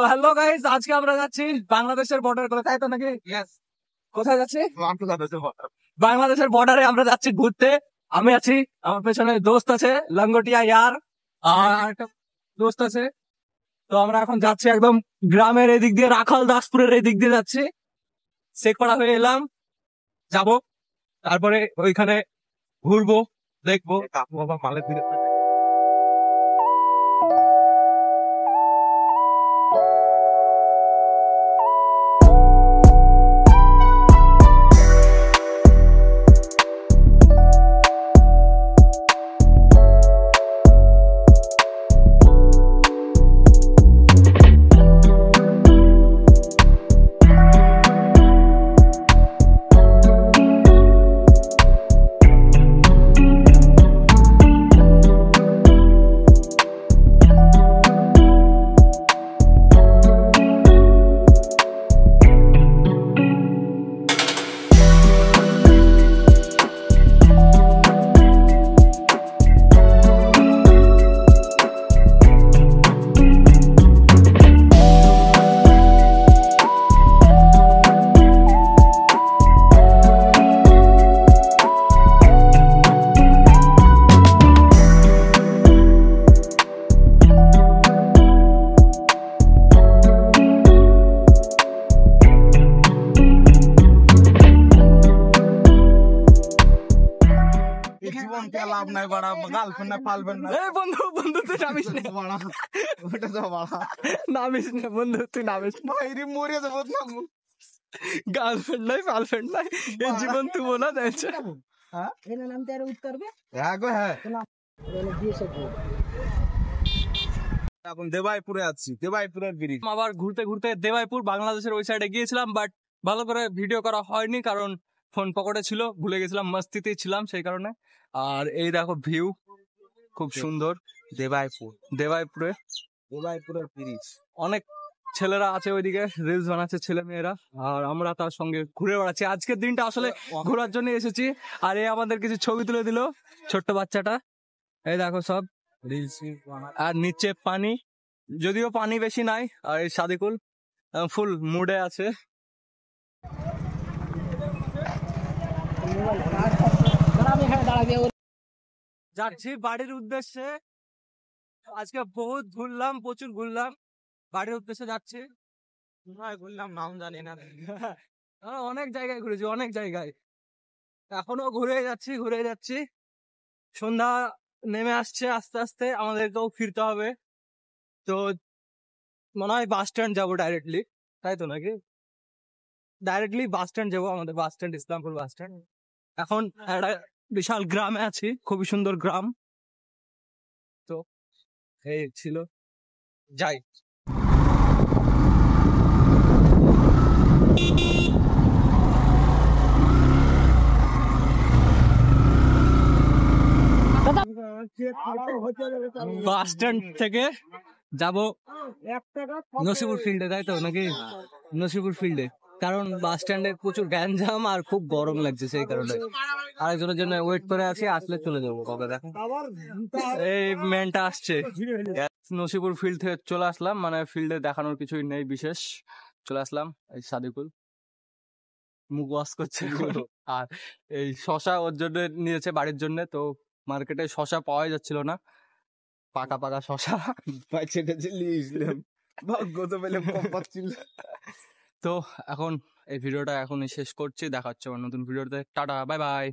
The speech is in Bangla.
হ্যালো গাইস, আজকে আমরা যাচ্ছি বাংলাদেশের বর্ডার করে, তাই তো নাকি? কোথায় যাচ্ছি? বাংলাদেশের বর্ডারে আমরা যাচ্ছি ঘুরতে। আমি আছি, আমার পেছনে দোস্ত আছে লঙ্গটিয়া ইয়ার, আর একটা দোস্ত আছে। তো আমরা এখন যাচ্ছি একদম গ্রামের এদিক দিয়ে, রাখাল দাসপুরের এদিক দিয়ে যাচ্ছি। শেখপাড়া হয়ে এলাম, যাব, তারপরে ওইখানে ঘুরবো, দেখবো বাবা মালের দিকে। লাভ নাই বাড়া, গার্লফ্রেন্ড পালবেন না। বন্ধু বন্ধু তুই নামিস না, ওটা তো বাড়া নামিস না বন্ধু, তুই নামিস না। ভাইরি মরে যাবো না। গার্লফ্রেন্ড নাই, গার্লফ্রেন্ড নাই, এই জীবন তুই বলা দেখছে। হ্যাঁ এর নাম তেরে উত্তরবে হ্যাঁ গো হ্যাঁ। বলে দিয়ে সব এখন দেবাইপুরে আছি, দেবাইপুরের ব্রিজ। আবার ঘুরতে ঘুরতে দেবাইপুর বাংলাদেশের ওই সাইডে গিয়েছিলাম, বাট ভালো করে ভিডিও করা হয়নি কারণ ফোন পকেটে ছিল, ভুলে গেছিলাম, মস্তিতেই ছিলাম সেই কারণে। আর এই দেখো ভিউ খুব সুন্দর দেবাইপুর, দেবাইপুরে। দেবাইপুরের ব্রিজ। অনেক ছেলেরা আছে ওইদিকে, রিলস বানাচ্ছে ছেলে মেয়েরা, আর আমরা তার সঙ্গে ঘুরে বেড়াচ্ছি। আজকের দিনটা আসলে ঘোরার জন্য এসেছি। আর এই আমাদের কিছু ছবি তুলে দিল ছোট্ট বাচ্চাটা, এই দেখো সব রিলস আর নিচে পানি, যদিও পানি বেশি নাই। আর এই সাদিকুল ফুল মুডে আছে। আমি এখানে দাঁড়াবে যাচ্ছি বাড়ির উদ্দেশ্যে। আজকে বহুত ঘুরলাম, প্রচুর ঘুরলাম, বাড়ির উদ্দেশ্যে যাচ্ছি। ঘুরলাম, নাম জানি না। অনেক জায়গায় ঘুরেছি, অনেক জায়গায়, এখনো ঘুরে যাচ্ছি ঘুরে যাচ্ছি। সন্ধ্যা নেমে আসছে আস্তে আস্তে, আমাদেরকেও ফিরতে হবে। তো মনে হয় বাস স্ট্যান্ড যাবো ডাইরেক্টলি, তাই তো নাকি? ডাইরেক্টলি বাস স্ট্যান্ড যাবো, আমাদের bus stand Islampur bus stand. এখন একটা বিশাল গ্রামে আছি, খুবই সুন্দর গ্রাম। তো এই ছিল, যাই। বাস স্ট্যান্ড থেকে যাব নসিপুর ফিল্ডে, তাই তো নাকি? নসিপুর ফিল্ডে, কারণ বাস স্ট্যান্ডে প্রচুর গ্যাঞ্জাম আর খুব গরম লাগছে, সেই কারণে আরেকজনের জন্য ওয়েট করে আছি, আসলে চলে যাবো। কবে দেখো এই মেনটা আসছে। নসিপুর ফিল্ড থেকে চলে আসলাম, মানে ফিল্ডে দেখানোর কিছুই নেই বিশেষ, চলে আসলাম। এই সাদিকুল মুখ ওয়াশ করছে আর এই শশা ওর জন্য নিয়েছে বাড়ির জন্য। তো মার্কেটে শশা পাওয়াই যাচ্ছিল না, পাকা পাকা শশা ভাগ্য তো পেলে কম পাচ্ছিল। তো এখন এই ভিডিওটা এখনই শেষ করছি, দেখা হচ্ছে আমার নতুন ভিডিওতে। Tata, bye bye.